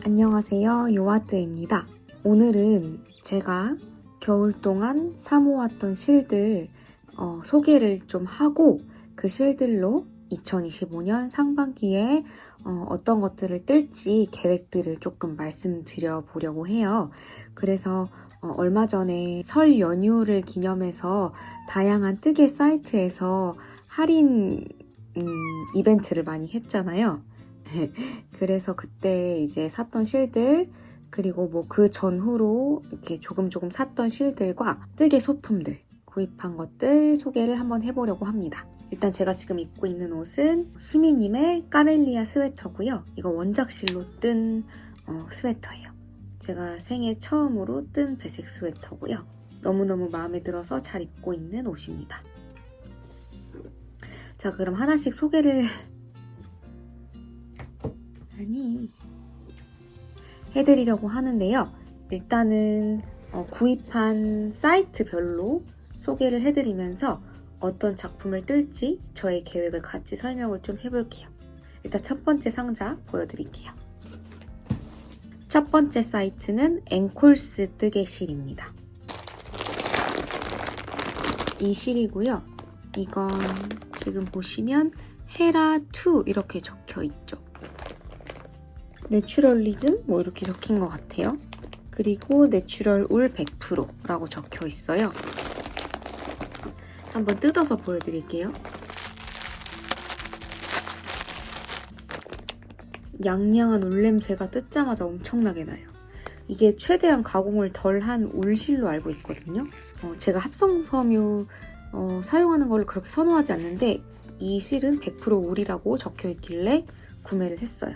안녕하세요, 요아뜨입니다. 오늘은 제가 겨울 동안 사모았던 실들 소개를 좀 하고 그 실들로 2025년 상반기에 어떤 것들을 뜰지 계획들을 조금 말씀드려 보려고 해요. 그래서 얼마 전에 설 연휴를 기념해서 다양한 뜨개 사이트에서 할인 이벤트를 많이 했잖아요. 그래서 그때 이제 샀던 실들, 그리고 뭐 그 전후로 이렇게 조금 샀던 실들과 뜨개 소품들 구입한 것들 소개를 한번 해보려고 합니다. 일단 제가 지금 입고 있는 옷은 수미님의 까멜리아 스웨터고요. 이거 원작실로 뜬 스웨터예요. 제가 생애 처음으로 뜬 배색 스웨터고요. 너무너무 마음에 들어서 잘 입고 있는 옷입니다. 자, 그럼 하나씩 소개를 해드리려고 하는데요. 일단은 구입한 사이트별로 소개를 해드리면서 어떤 작품을 뜰지 저의 계획을 같이 설명을 좀 해볼게요. 일단 첫 번째 상자 보여드릴게요. 첫 번째 사이트는 앵콜스 뜨개실입니다. 이 실이고요. 이건 지금 보시면 헤라2 이렇게 적혀 있죠. 내추럴리즘 뭐 이렇게 적힌 것 같아요. 그리고 내추럴 울 100%라고 적혀 있어요. 한번 뜯어서 보여드릴게요. 양양한 울 냄새가 뜯자마자 엄청나게 나요. 이게 최대한 가공을 덜한 울실로 알고 있거든요. 제가 합성섬유 사용하는 걸 그렇게 선호하지 않는데 이 실은 100% 울이라고 적혀 있길래 구매를 했어요.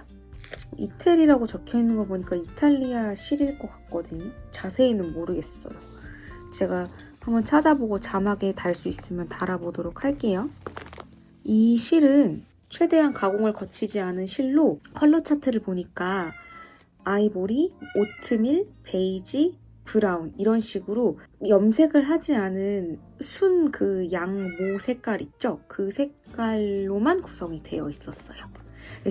이태리라고 적혀있는 거 보니까 이탈리아 실일 것 같거든요. 자세히는 모르겠어요. 제가 한번 찾아보고 자막에 달 수 있으면 달아보도록 할게요. 이 실은 최대한 가공을 거치지 않은 실로 컬러 차트를 보니까 아이보리, 오트밀, 베이지, 브라운 이런 식으로 염색을 하지 않은 순 그 양모 색깔 있죠? 그 색깔로만 구성이 되어 있었어요.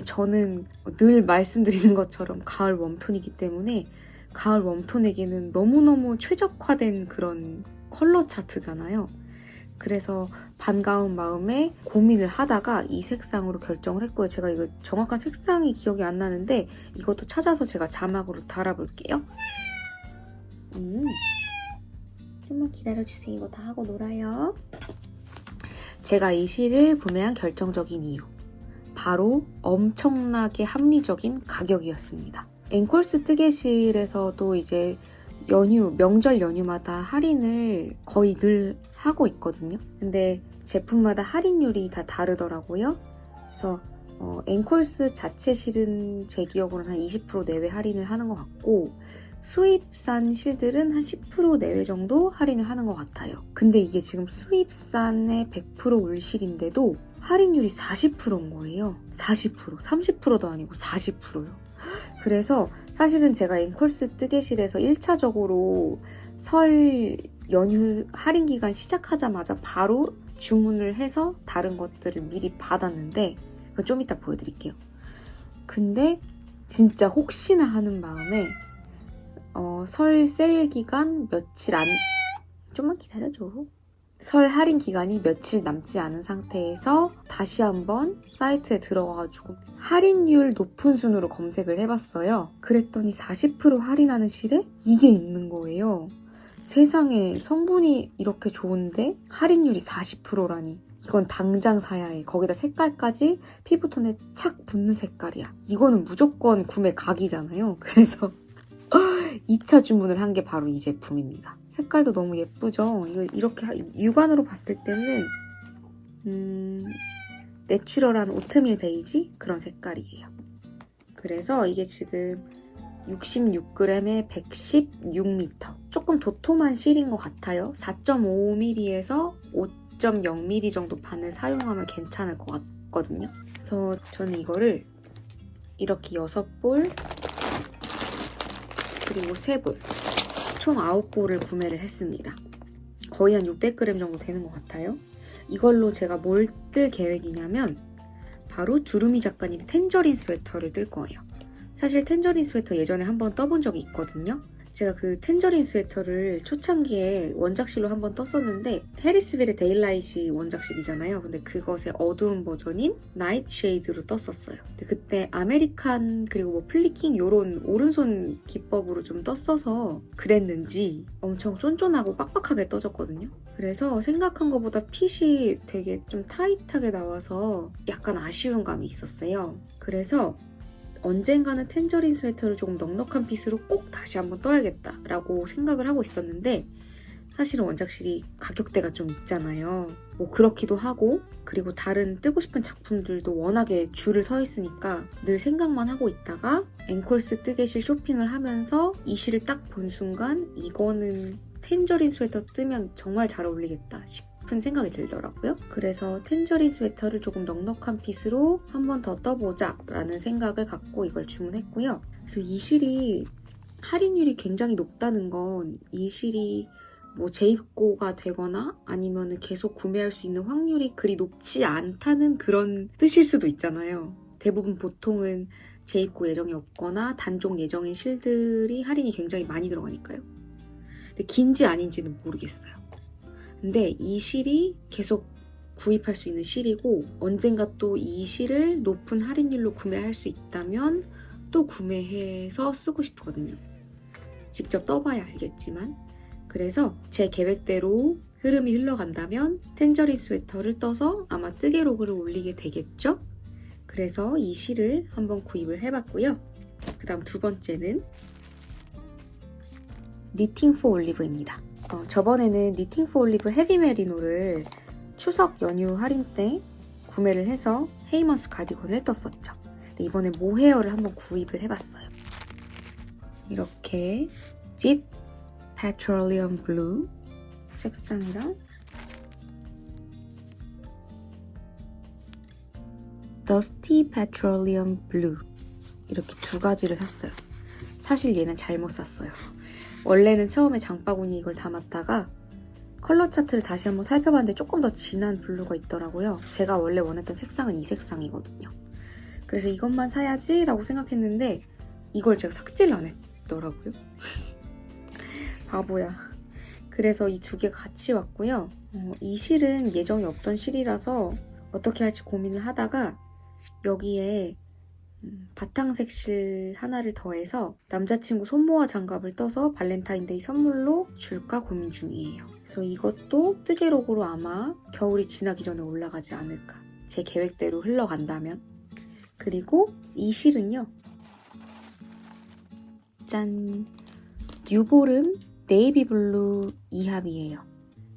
저는 늘 말씀드리는 것처럼 가을 웜톤이기 때문에 가을 웜톤에게는 너무너무 최적화된 그런 컬러 차트잖아요. 그래서 반가운 마음에 고민을 하다가 이 색상으로 결정을 했고요. 제가 이거 정확한 색상이 기억이 안 나는데 이것도 찾아서 제가 자막으로 달아볼게요. 좀만 기다려주세요. 이거 다 하고 놀아요. 제가 이 실을 구매한 결정적인 이유. 바로 엄청나게 합리적인 가격이었습니다. 앵콜스 뜨개실에서도 이제 명절 연휴마다 할인을 거의 늘 하고 있거든요. 근데 제품마다 할인율이 다 다르더라고요. 그래서 앵콜스 자체 실은 제 기억으로는 한 20% 내외 할인을 하는 것 같고 수입산 실들은 한 10% 내외 정도 할인을 하는 것 같아요. 근데 이게 지금 수입산의 100% 울실인데도 할인율이 40%인 거예요. 40%, 30%도 아니고 40%요. 그래서 사실은 제가 앵콜스 뜨개실에서 1차적으로 설 연휴 할인 기간 시작하자마자 바로 주문을 해서 다른 것들을 미리 받았는데 그건 좀 이따 보여드릴게요. 근데 진짜 혹시나 하는 마음에 설 세일 기간 좀만 기다려줘. 설 할인 기간이 며칠 남지 않은 상태에서 다시 한번 사이트에 들어가가지고 할인율 높은 순으로 검색을 해봤어요. 그랬더니 40% 할인하는 실에 이게 있는 거예요. 세상에 성분이 이렇게 좋은데 할인율이 40%라니. 이건 당장 사야 해. 거기다 색깔까지 피부톤에 착 붙는 색깔이야. 이거는 무조건 구매 각이잖아요. 그래서 2차 주문을 한 게 바로 이 제품입니다. 색깔도 너무 예쁘죠? 이거 이렇게 육안으로 봤을 때는 내추럴한 오트밀 베이지? 그런 색깔이에요. 그래서 이게 지금 66g에 116m. 조금 도톰한 실인 것 같아요. 4.5mm에서 5.0mm 정도 바늘 사용하면 괜찮을 것 같거든요. 그래서 저는 이거를 이렇게 6볼 그리고 3볼 총 9볼을 구매를 했습니다. 거의 한 600g 정도 되는 것 같아요. 이걸로 제가 뭘 뜰 계획이냐면 바로 두루미 작가님의 텐저린 스웨터를 뜰 거예요. 사실 텐저린 스웨터 예전에 한번 떠본 적이 있거든요. 제가 그 텐저린 스웨터를 초창기에 원작실로 한번 떴었는데 해리스빌의 데일라이트이 원작실이잖아요. 근데 그것의 어두운 버전인 나이트 쉐이드로 떴었어요. 근데 그때 아메리칸 그리고 뭐 플리킹 요런 오른손 기법으로 좀 떴어서 그랬는지 엄청 쫀쫀하고 빡빡하게 떠졌거든요. 그래서 생각한 것보다 핏이 되게 좀 타이트하게 나와서 약간 아쉬운 감이 있었어요. 그래서 언젠가는 텐저린 스웨터를 조금 넉넉한 핏으로 꼭 다시 한번 떠야겠다라고 생각을 하고 있었는데 사실은 원작실이 가격대가 좀 있잖아요. 뭐 그렇기도 하고 그리고 다른 뜨고 싶은 작품들도 워낙에 줄을 서 있으니까 늘 생각만 하고 있다가 앵콜스 뜨개실 쇼핑을 하면서 이 실을 딱 본 순간 이거는 텐저린 스웨터 뜨면 정말 잘 어울리겠다 싶은 생각이 들더라고요. 그래서 텐저린 스웨터를 조금 넉넉한 핏으로 한 번 더 떠보자 라는 생각을 갖고 이걸 주문했고요. 그래서 이 실이 할인율이 굉장히 높다는 건 이 실이 뭐 재입고가 되거나 아니면 계속 구매할 수 있는 확률이 그리 높지 않다는 그런 뜻일 수도 있잖아요. 대부분 보통은 재입고 예정이 없거나 단종 예정인 실들이 할인이 굉장히 많이 들어가니까요. 근데 긴지 아닌지는 모르겠어요. 근데 이 실이 계속 구입할 수 있는 실이고 언젠가 또 이 실을 높은 할인율로 구매할 수 있다면 또 구매해서 쓰고 싶거든요. 직접 떠봐야 알겠지만 그래서 제 계획대로 흐름이 흘러간다면 텐저린 스웨터를 떠서 아마 뜨개 로그를 올리게 되겠죠? 그래서 이 실을 한번 구입을 해봤고요. 그 다음 두 번째는 니팅 포 올리브입니다. 저번에는 니팅 포 올리브 헤비 메리노를 추석 연휴 할인 때 구매를 해서 헤이먼스 가디건을 떴었죠. 근데 이번에 모헤어를 한번 구입을 해봤어요. 이렇게 집 페트롤리엄 블루 색상이랑 더스티 페트롤리엄 블루 이렇게 두 가지를 샀어요. 사실 얘는 잘못 샀어요. 원래는 처음에 장바구니 이걸 담았다가 컬러 차트를 다시 한번 살펴봤는데 조금 더 진한 블루가 있더라고요. 제가 원래 원했던 색상은 이 색상이거든요. 그래서 이것만 사야지 라고 생각했는데 이걸 제가 삭제를 안 했더라고요. 바보야. 그래서 이 두 개가 같이 왔고요. 이 실은 예정이 없던 실이라서 어떻게 할지 고민을 하다가 여기에 바탕색 실 하나를 더해서 남자친구 손모아 장갑을 떠서 발렌타인데이 선물로 줄까 고민 중이에요. 그래서 이것도 뜨개 로고로 아마 겨울이 지나기 전에 올라가지 않을까. 제 계획대로 흘러간다면. 그리고 이 실은요. 짠! 뉴보름 네이비 블루 2합이에요.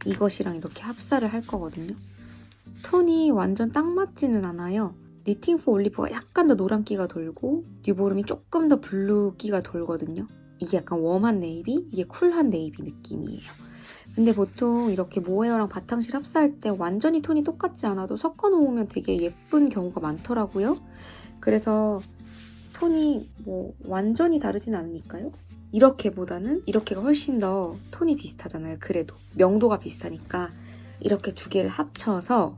이것이랑 이렇게 합사를 할 거거든요. 톤이 완전 딱 맞지는 않아요. 니팅 포 올리브가 약간 더 노란기가 돌고 뉴보름이 조금 더 블루기가 돌거든요. 이게 약간 웜한 네이비, 이게 쿨한 네이비 느낌이에요. 근데 보통 이렇게 모헤어랑 바탕실 합사할 때 완전히 톤이 똑같지 않아도 섞어놓으면 되게 예쁜 경우가 많더라고요. 그래서 톤이 뭐 완전히 다르진 않으니까요. 이렇게보다는 이렇게가 훨씬 더 톤이 비슷하잖아요. 그래도 명도가 비슷하니까 이렇게 두 개를 합쳐서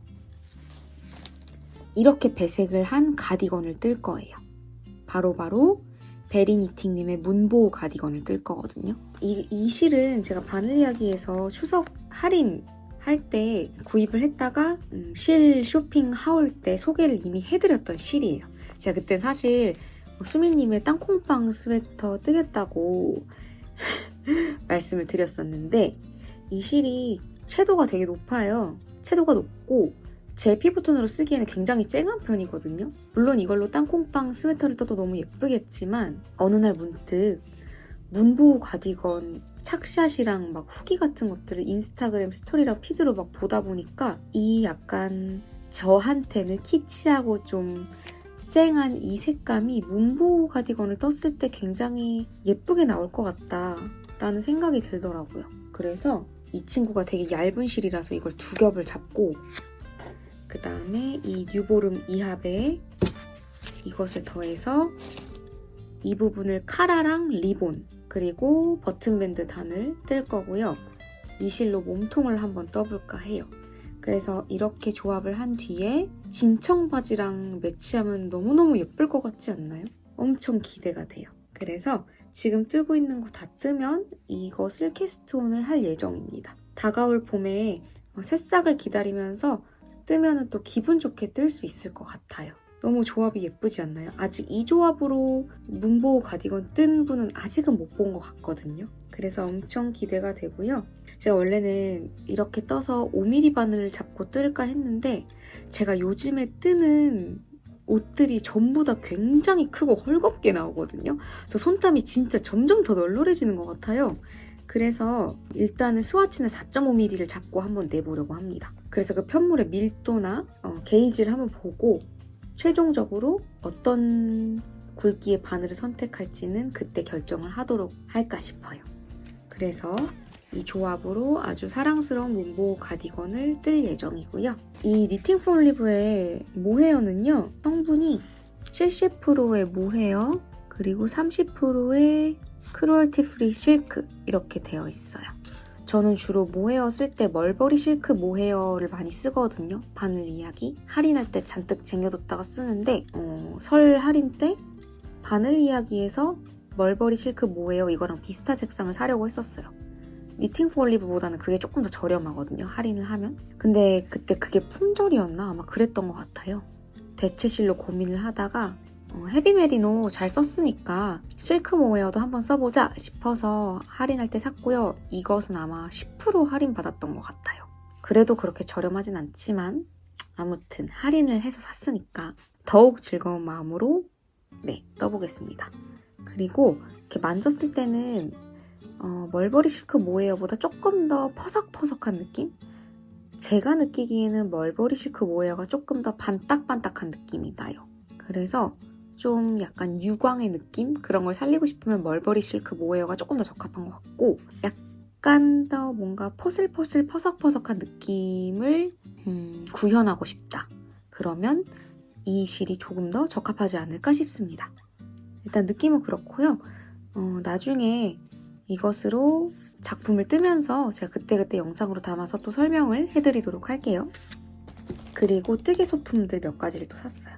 이렇게 배색을 한 가디건을 뜰 거예요. 바로 베리니팅님의 문보호 가디건을 뜰 거거든요. 이 실은 제가 바늘 이야기에서 추석 할인 할 때 구입을 했다가 실 쇼핑 하울 때 소개를 이미 해드렸던 실이에요. 제가 그때 사실 수민님의 땅콩빵 스웨터 뜨겠다고 말씀을 드렸었는데 이 실이 채도가 되게 높아요. 채도가 높고 제 피부톤으로 쓰기에는 굉장히 쨍한 편이거든요. 물론 이걸로 땅콩빵 스웨터를 떠도 너무 예쁘겠지만 어느 날 문득 문보호 가디건 착샷이랑 막 후기 같은 것들을 인스타그램 스토리랑 피드로 막 보다 보니까 이 약간 저한테는 키치하고 좀 쨍한 이 색감이 문보호 가디건을 떴을 때 굉장히 예쁘게 나올 것 같다라는 생각이 들더라고요. 그래서 이 친구가 되게 얇은 실이라서 이걸 두 겹을 잡고 그 다음에 이 뉴보름 2합에 이것을 더해서 이 부분을 카라랑 리본 그리고 버튼밴드 단을 뜰 거고요. 이 실로 몸통을 한번 떠볼까 해요. 그래서 이렇게 조합을 한 뒤에 진청 바지랑 매치하면 너무너무 예쁠 것 같지 않나요? 엄청 기대가 돼요. 그래서 지금 뜨고 있는 거 다 뜨면 이거 실키스톤을 할 예정입니다. 다가올 봄에 새싹을 기다리면서 뜨면은 또 기분 좋게 뜰 수 있을 것 같아요. 너무 조합이 예쁘지 않나요? 아직 이 조합으로 문보호 가디건 뜬 분은 아직은 못 본 것 같거든요. 그래서 엄청 기대가 되고요. 제가 원래는 이렇게 떠서 5mm 바늘을 잡고 뜰까 했는데 제가 요즘에 뜨는 옷들이 전부 다 굉장히 크고 헐겁게 나오거든요. 그래서 손땀이 진짜 점점 더 널널해지는 것 같아요. 그래서 일단은 스와치는 4.5mm를 잡고 한번 내보려고 합니다. 그래서 그 편물의 밀도나 게이지를 한번 보고 최종적으로 어떤 굵기의 바늘을 선택할지는 그때 결정을 하도록 할까 싶어요. 그래서 이 조합으로 아주 사랑스러운 문보호 가디건을 뜰 예정이고요. 이 니팅 포 올리브의 모헤어는요. 성분이 70%의 모헤어 그리고 30%의 크루얼티 프리 실크 이렇게 되어 있어요. 저는 주로 모헤어 쓸 때 멀버리 실크 모헤어를 많이 쓰거든요. 바늘 이야기 할인할 때 잔뜩 쟁여뒀다가 쓰는데 설 할인 때 바늘 이야기에서 멀버리 실크 모헤어 이거랑 비슷한 색상을 사려고 했었어요. 니팅 포 올리브보다는 그게 조금 더 저렴하거든요. 할인을 하면. 근데 그때 그게 품절이었나? 아마 그랬던 것 같아요. 대체실로 고민을 하다가 헤비메리노 잘 썼으니까 실크 모헤어도 한번 써보자 싶어서 할인할 때 샀고요. 이것은 아마 10% 할인 받았던 것 같아요. 그래도 그렇게 저렴하진 않지만 아무튼 할인을 해서 샀으니까 더욱 즐거운 마음으로 떠보겠습니다. 그리고 이렇게 만졌을 때는 멀버리 실크 모헤어보다 조금 더 퍼석퍼석한 느낌? 제가 느끼기에는 멀버리 실크 모헤어가 조금 더 반딱반딱한 느낌이 나요. 그래서 좀 약간 유광의 느낌? 그런 걸 살리고 싶으면 멀버리 실크 모헤어가 조금 더 적합한 것 같고 약간 더 뭔가 포슬포슬 퍼석퍼석한 느낌을 구현하고 싶다. 그러면 이 실이 조금 더 적합하지 않을까 싶습니다. 일단 느낌은 그렇고요. 나중에 이것으로 작품을 뜨면서 제가 그때그때 영상으로 담아서 또 설명을 해드리도록 할게요. 그리고 뜨개 소품들 몇 가지를 또 샀어요.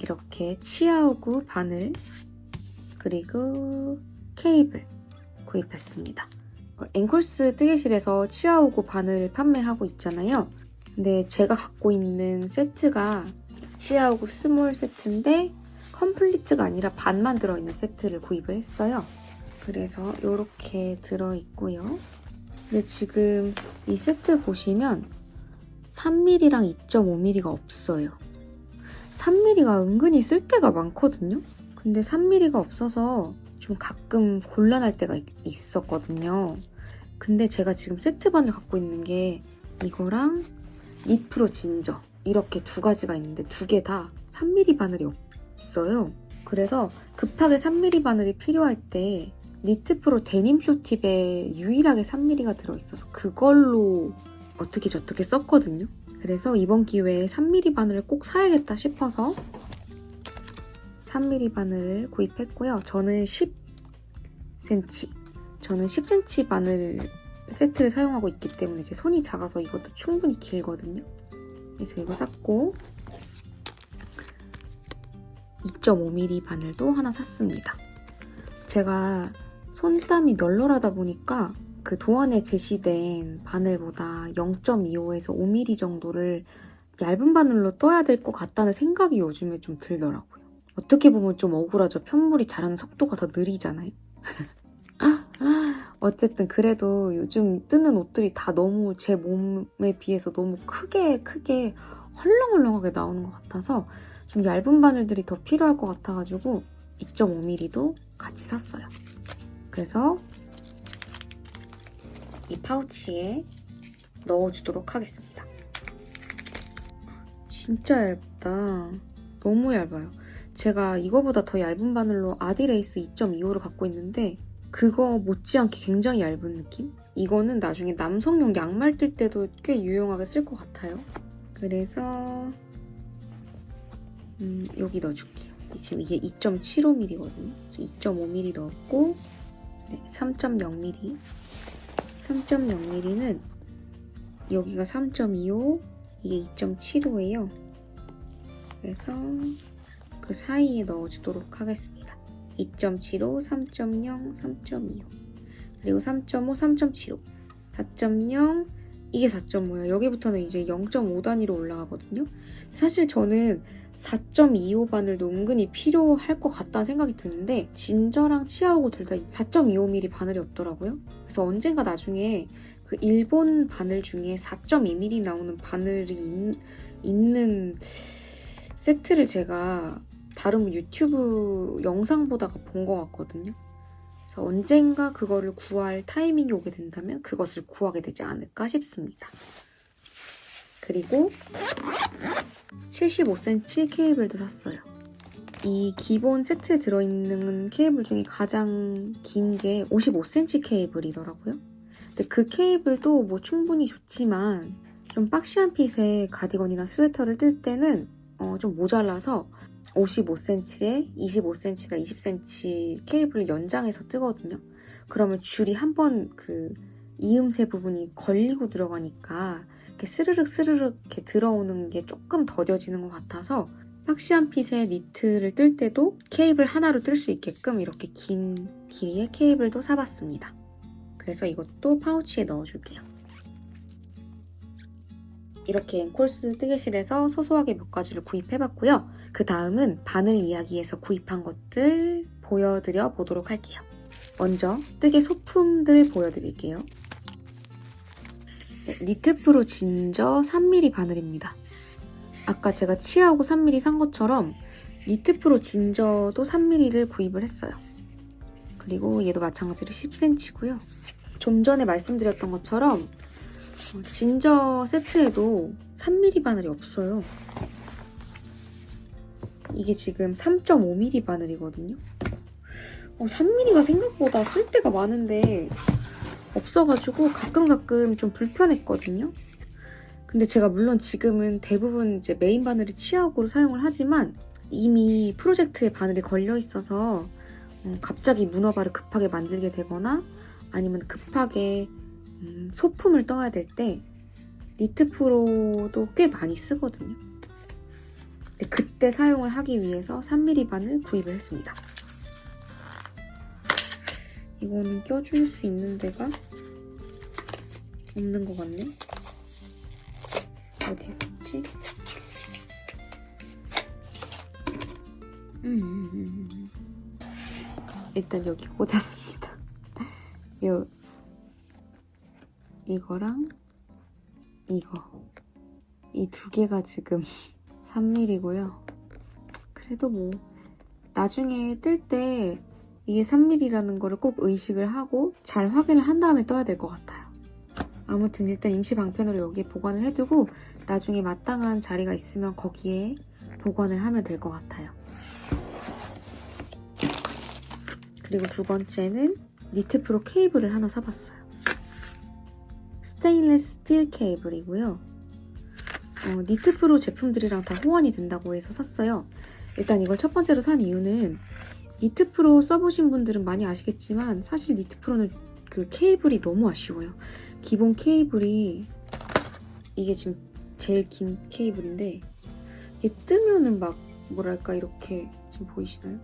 이렇게 치아우구 바늘 그리고 케이블 구입했습니다. 앵콜스 뜨개실에서 치아우구 바늘 판매하고 있잖아요. 근데 제가 갖고 있는 세트가 치아우구 스몰 세트인데 컴플리트가 아니라 반만 들어있는 세트를 구입을 했어요. 그래서 이렇게 들어있고요. 근데 지금 이 세트 보시면 3mm랑 2.5mm가 없어요. 3mm가 은근히 쓸 때가 많거든요. 근데 3mm가 없어서 좀 가끔 곤란할 때가 있었거든요. 근데 제가 지금 세트 바늘 갖고 있는 게 이거랑 니프로 진저 이렇게 두 가지가 있는데 두 개 다 3mm 바늘이 없어요. 그래서 급하게 3mm 바늘이 필요할 때 니트프로 데님 쇼팁에 유일하게 3mm가 들어있어서 그걸로 어떻게 저떻게 썼거든요. 그래서 이번 기회에 3mm 바늘을 꼭 사야겠다 싶어서 3mm 바늘을 구입했고요. 저는 10cm 바늘 세트를 사용하고 있기 때문에 제 손이 작아서 이것도 충분히 길거든요. 그래서 이거 샀고 2.5mm 바늘도 하나 샀습니다. 제가 손땀이 널널하다 보니까 그 도안에 제시된 바늘보다 0.25에서 5mm 정도를 얇은 바늘로 떠야 될 것 같다는 생각이 요즘에 좀 들더라고요. 어떻게 보면 좀 억울하죠. 편물이 자라는 속도가 더 느리잖아요. 어쨌든 그래도 요즘 뜨는 옷들이 다 너무 제 몸에 비해서 너무 크게 헐렁헐렁하게 나오는 것 같아서 좀 얇은 바늘들이 더 필요할 것 같아가지고 2.5mm도 같이 샀어요. 그래서 이 파우치에 넣어주도록 하겠습니다. 진짜 얇다. 너무 얇아요. 제가 이거보다 더 얇은 바늘로 아디레이스 2.25를 갖고 있는데 그거 못지않게 굉장히 얇은 느낌? 이거는 나중에 남성용 양말 뜰 때도 꽤 유용하게 쓸 것 같아요. 그래서 여기 넣어줄게요. 지금 이게 2.75mm거든요. 2.5mm 넣었고 3.0mm 3.0mm는 여기가 3.25 이게 2.75예요. 그래서 그 사이에 넣어주도록 하겠습니다. 2.75, 3.0, 3.25 그리고 3.5, 3.75 4.0 이게 4.5예요. 여기부터는 이제 0.5 단위로 올라가거든요. 사실 저는 4.25 바늘도 은근히 필요할 것 같다는 생각이 드는데 진저랑 치아오고 둘 다 4.25mm 바늘이 없더라고요. 그래서 언젠가 나중에 그 일본 바늘 중에 4.2mm 나오는 바늘이 있는 세트를 제가 다른 유튜브 영상 보다가 본 것 같거든요. 그래서 언젠가 그거를 구할 타이밍이 오게 된다면 그것을 구하게 되지 않을까 싶습니다. 그리고 75cm 케이블도 샀어요. 이 기본 세트에 들어있는 케이블 중에 가장 긴 게 55cm 케이블이더라고요. 근데 그 케이블도 뭐 충분히 좋지만 좀 박시한 핏의 가디건이나 스웨터를 뜰 때는 좀 모자라서 55cm에 25cm나 20cm 케이블을 연장해서 뜨거든요. 그러면 줄이 한번 그 이음새 부분이 걸리고 들어가니까 이렇게 스르륵 이렇게 들어오는 게 조금 더뎌지는 것 같아서 박시한 핏의 니트를 뜰 때도 케이블 하나로 뜰 수 있게끔 이렇게 긴 길이의 케이블도 사봤습니다. 그래서 이것도 파우치에 넣어줄게요. 이렇게 앵콜스 뜨개실에서 소소하게 몇 가지를 구입해봤고요. 그 다음은 바늘 이야기에서 구입한 것들 보여드려 보도록 할게요. 먼저 뜨개 소품들 보여드릴게요. 네, 니트프로 진저 3mm 바늘입니다. 아까 제가 치아하고 3mm 산 것처럼 니트프로 진저도 3mm를 구입을 했어요. 그리고 얘도 마찬가지로 10cm고요. 좀 전에 말씀드렸던 것처럼 진저 세트에도 3mm 바늘이 없어요. 이게 지금 3.5mm 바늘이거든요. 3mm가 생각보다 쓸 데가 많은데 없어가지고 가끔 좀 불편했거든요. 근데 제가 물론 지금은 대부분 이제 메인 바늘을 치아하고로 사용을 하지만 이미 프로젝트에 바늘이 걸려있어서 갑자기 문어발을 급하게 만들게 되거나 아니면 급하게 소품을 떠야 될 때 니트프로도 꽤 많이 쓰거든요. 근데 그때 사용을 하기 위해서 3mm 바늘 구입을 했습니다. 이거는 껴줄 수 있는 데가 없는 것 같네. 어디에 있지? 일단 여기 꽂았습니다. 이거랑 이거 이 두 개가 지금 3mm고요. 그래도 뭐 나중에 뜰 때 이게 3mm라는 거를 꼭 의식을 하고 잘 확인을 한 다음에 떠야 될 것 같아요. 아무튼 일단 임시 방편으로 여기에 보관을 해두고 나중에 마땅한 자리가 있으면 거기에 보관을 하면 될 것 같아요. 그리고 두 번째는 니트프로 케이블을 하나 사봤어요. 스테인리스 스틸 케이블이고요. 니트프로 제품들이랑 다 호환이 된다고 해서 샀어요. 일단 이걸 첫 번째로 산 이유는 니트프로 써보신 분들은 많이 아시겠지만 사실 니트프로는 그 케이블이 너무 아쉬워요. 기본 케이블이 이게 지금 제일 긴 케이블인데 이게 뜨면은 막 뭐랄까 이렇게 지금 보이시나요?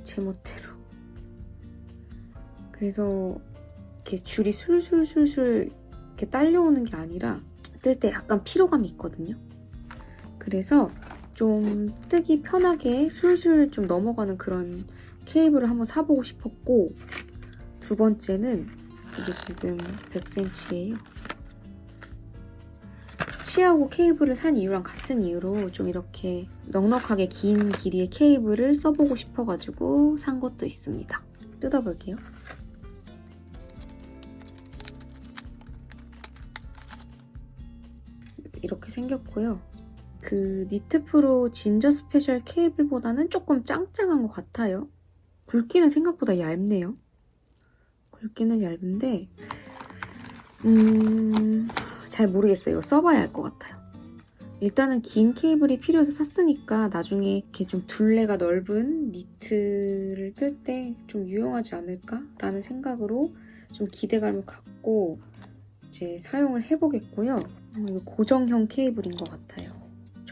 제멋대로. 그래서 이렇게 줄이 술술술술 이렇게 딸려오는 게 아니라 뜰 때 약간 피로감이 있거든요. 그래서 좀 뜨기 편하게 술술 좀 넘어가는 그런 케이블을 한번 사보고 싶었고, 두 번째는 이게 지금 100cm예요. 치아하고 케이블을 산 이유랑 같은 이유로 좀 이렇게 넉넉하게 긴 길이의 케이블을 써보고 싶어가지고 산 것도 있습니다. 뜯어볼게요. 이렇게 생겼고요. 그 니트프로 진저 스페셜 케이블보다는 조금 짱짱한 것 같아요. 굵기는 생각보다 얇네요. 굵기는 얇은데 잘 모르겠어요. 이거 써봐야 할 것 같아요. 일단은 긴 케이블이 필요해서 샀으니까 나중에 이렇게 좀 둘레가 넓은 니트를 뜰 때 좀 유용하지 않을까라는 생각으로 좀 기대감을 갖고 이제 사용을 해보겠고요. 이거 고정형 케이블인 것 같아요.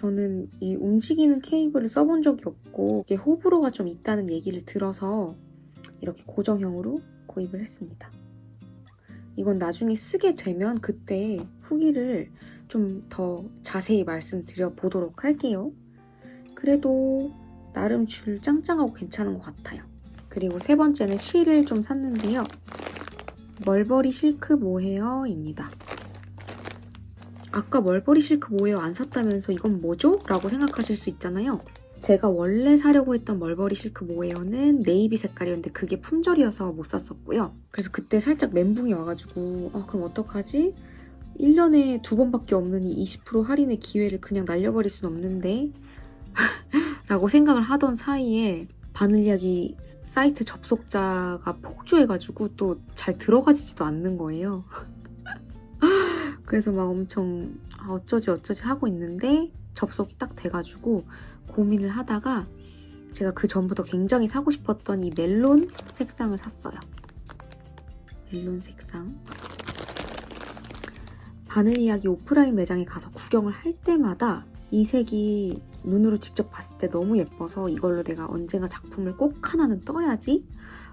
저는 이 움직이는 케이블을 써본 적이 없고 이게 호불호가 좀 있다는 얘기를 들어서 이렇게 고정형으로 구입을 했습니다. 이건 나중에 쓰게 되면 그때 후기를 좀 더 자세히 말씀드려 보도록 할게요. 그래도 나름 줄 짱짱하고 괜찮은 것 같아요. 그리고 세 번째는 실을 좀 샀는데요. 멀버리 실크 모헤어입니다. 아까 멀버리 실크 모헤어 안 샀다면서 이건 뭐죠? 라고 생각하실 수 있잖아요. 제가 원래 사려고 했던 멀버리 실크 모헤어는 네이비 색깔이었는데 그게 품절이어서 못 샀었고요. 그래서 그때 살짝 멘붕이 와가지고 그럼 어떡하지? 1년에 2번밖에 없는 이 20% 할인의 기회를 그냥 날려버릴 순 없는데 라고 생각을 하던 사이에 바늘이야기 사이트 접속자가 폭주해가지고 또 잘 들어가지지도 않는 거예요. 그래서 막 엄청 어쩌지 하고 있는데 접속이 딱 돼가지고 고민을 하다가 제가 그 전부터 굉장히 사고 싶었던 이 멜론 색상을 샀어요. 멜론 색상. 바늘이야기 오프라인 매장에 가서 구경을 할 때마다 이 색이 눈으로 직접 봤을 때 너무 예뻐서 이걸로 내가 언젠가 작품을 꼭 하나는 떠야지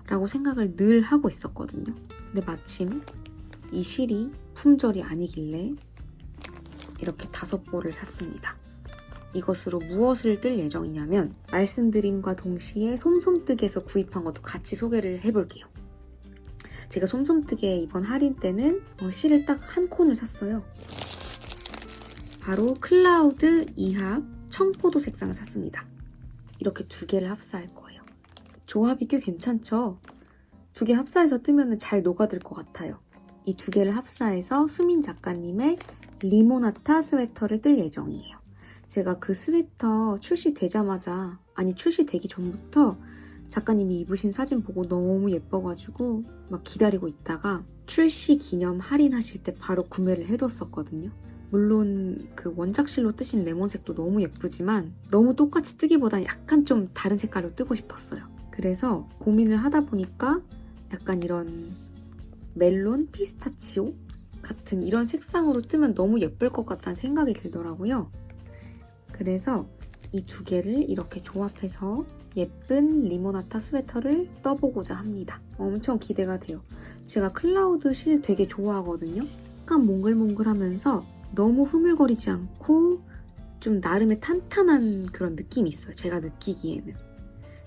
라고 생각을 늘 하고 있었거든요. 근데 마침 이 실이 품절이 아니길래 이렇게 5볼을 샀습니다. 이것으로 무엇을 뜰 예정이냐면 말씀드림과 동시에 솜솜뜨기에서 구입한 것도 같이 소개를 해볼게요. 제가 솜솜뜨기에 이번 할인 때는 실을 딱 한 콘을 샀어요. 바로 클라우드 2합 청포도 색상을 샀습니다. 이렇게 2개를 합사할 거예요. 조합이 꽤 괜찮죠? 2개 합사해서 뜨면 잘 녹아들 것 같아요. 이 2개를 합사해서 수민 작가님의 리모나타 스웨터를 뜰 예정이에요. 제가 그 스웨터 출시되자마자, 아니 출시되기 전부터 작가님이 입으신 사진 보고 너무 예뻐가지고 막 기다리고 있다가 출시 기념 할인하실 때 바로 구매를 해뒀었거든요. 물론 그 원작실로 뜨신 레몬색도 너무 예쁘지만 너무 똑같이 뜨기보단 약간 좀 다른 색깔로 뜨고 싶었어요. 그래서 고민을 하다 보니까 약간 이런 멜론, 피스타치오 같은 이런 색상으로 뜨면 너무 예쁠 것 같다는 생각이 들더라고요. 그래서 이 2개를 이렇게 조합해서 예쁜 리모나타 스웨터를 떠보고자 합니다. 엄청 기대가 돼요. 제가 클라우드 실 되게 좋아하거든요. 약간 몽글몽글하면서 너무 흐물거리지 않고 좀 나름의 탄탄한 그런 느낌이 있어요. 제가 느끼기에는.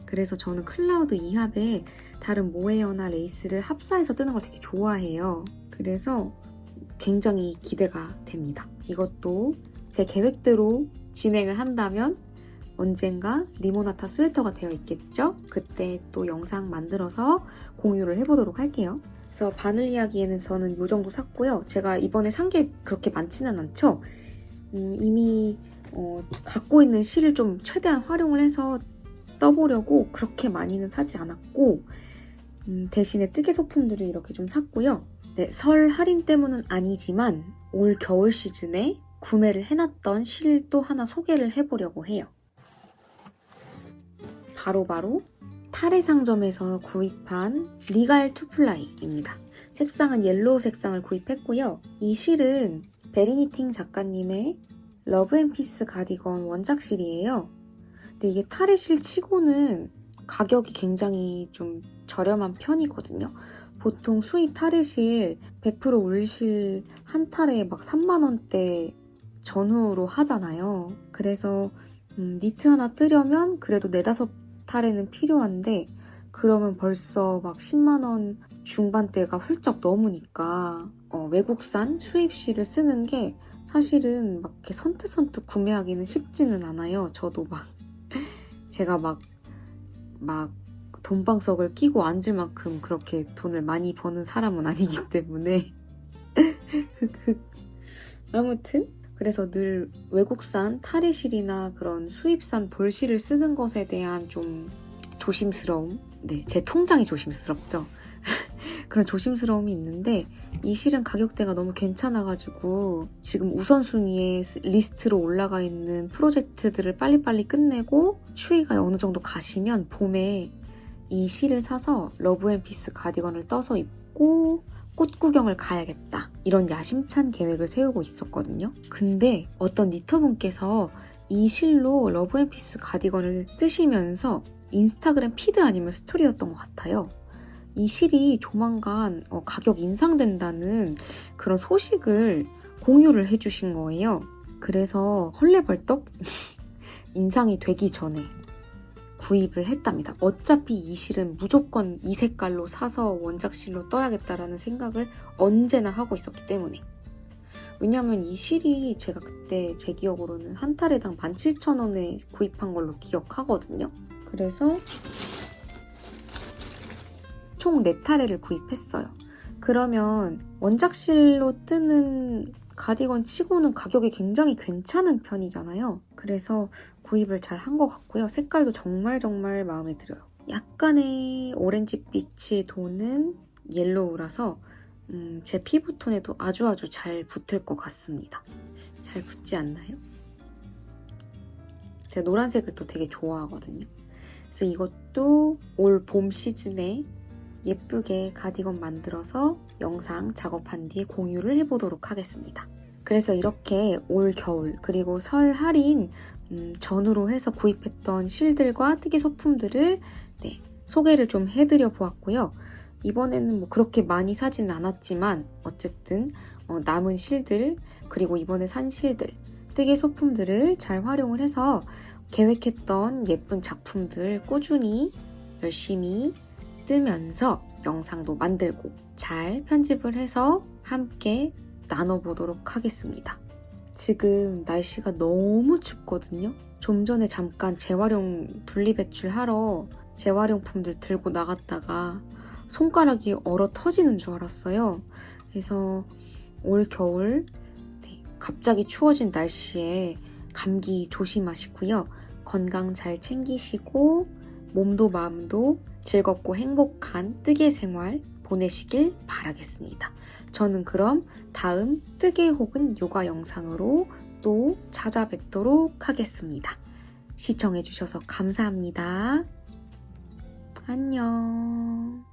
그래서 저는 클라우드 2합에 다른 모헤어나 레이스를 합사해서 뜨는 걸 되게 좋아해요. 그래서 굉장히 기대가 됩니다. 이것도 제 계획대로 진행을 한다면 언젠가 리모나타 스웨터가 되어 있겠죠? 그때 또 영상 만들어서 공유를 해보도록 할게요. 그래서 바늘 이야기에는 저는 이 정도 샀고요. 제가 이번에 산 게 그렇게 많지는 않죠? 이미 갖고 있는 실을 좀 최대한 활용을 해서 떠보려고 그렇게 많이는 사지 않았고 대신에 뜨개 소품들을 이렇게 좀 샀고요. 네, 설 할인 때문은 아니지만 올 겨울 시즌에 구매를 해놨던 실 또 하나 소개를 해보려고 해요. 바로 타레 상점에서 구입한 리갈 투플라이입니다. 색상은 옐로우 색상을 구입했고요. 이 실은 베리니팅 작가님의 러브 앤 피스 가디건 원작실이에요. 근데 이게 타레 실 치고는 가격이 굉장히 좀 저렴한 편이거든요. 보통 수입 타레실 100% 울실 한 탈에 막 3만원대 전후로 하잖아요. 그래서 니트 하나 뜨려면 그래도 4, 5탈에는 필요한데 그러면 벌써 막 10만원 중반대가 훌쩍 넘으니까 외국산 수입실을 쓰는 게 사실은 막 이렇게 선뜻선뜻 구매하기는 쉽지는 않아요. 저도 제가 막 돈방석을 끼고 앉을 만큼 그렇게 돈을 많이 버는 사람은 아니기 때문에 아무튼 그래서 늘 외국산 타레실이나 그런 수입산 볼실을 쓰는 것에 대한 좀 조심스러움, 네, 제 통장이 조심스럽죠. 그런 조심스러움이 있는데 이 실은 가격대가 너무 괜찮아가지고 지금 우선순위에 리스트로 올라가 있는 프로젝트들을 빨리빨리 끝내고 추위가 어느 정도 가시면 봄에 이 실을 사서 러브앤피스 가디건을 떠서 입고 꽃 구경을 가야겠다 이런 야심찬 계획을 세우고 있었거든요. 근데 어떤 니터분께서 이 실로 러브앤피스 가디건을 뜨시면서 인스타그램 피드 아니면 스토리였던 것 같아요. 이 실이 조만간 가격 인상된다는 그런 소식을 공유를 해주신 거예요. 그래서 헐레벌떡 인상이 되기 전에 구입을 했답니다. 어차피 이 실은 무조건 이 색깔로 사서 원작실로 떠야겠다라는 생각을 언제나 하고 있었기 때문에. 왜냐면 이 실이 제가 그때 제 기억으로는 한 탈에당 17,000원에 구입한 걸로 기억하거든요. 그래서 총 4타레를 구입했어요. 그러면 원작실로 뜨는 가디건 치고는 가격이 굉장히 괜찮은 편이잖아요. 그래서 구입을 잘 한 것 같고요. 색깔도 정말 마음에 들어요. 약간의 오렌지빛이 도는 옐로우라서 제 피부톤에도 아주 잘 붙을 것 같습니다. 잘 붙지 않나요? 제가 노란색을 또 되게 좋아하거든요. 그래서 이것도 올 봄 시즌에 예쁘게 가디건 만들어서 영상 작업한 뒤에 공유를 해보도록 하겠습니다. 그래서 이렇게 올 겨울 그리고 설 할인 전후로 해서 구입했던 실들과 특이 소품들을 소개를 좀 해드려 보았고요. 이번에는 뭐 그렇게 많이 사지는 않았지만 어쨌든 남은 실들 그리고 이번에 산 실들 특이 소품들을 잘 활용을 해서 계획했던 예쁜 작품들 꾸준히 열심히 뜨면서 영상도 만들고 잘 편집을 해서 함께 나눠보도록 하겠습니다. 지금 날씨가 너무 춥거든요. 좀 전에 잠깐 재활용 분리배출하러 재활용품들 들고 나갔다가 손가락이 얼어 터지는 줄 알았어요. 그래서 올 겨울 갑자기 추워진 날씨에 감기 조심하시고요. 건강 잘 챙기시고 몸도 마음도 즐겁고 행복한 뜨개 생활 보내시길 바라겠습니다. 저는 그럼 다음 뜨개 혹은 요가 영상으로 또 찾아뵙도록 하겠습니다. 시청해주셔서 감사합니다. 안녕.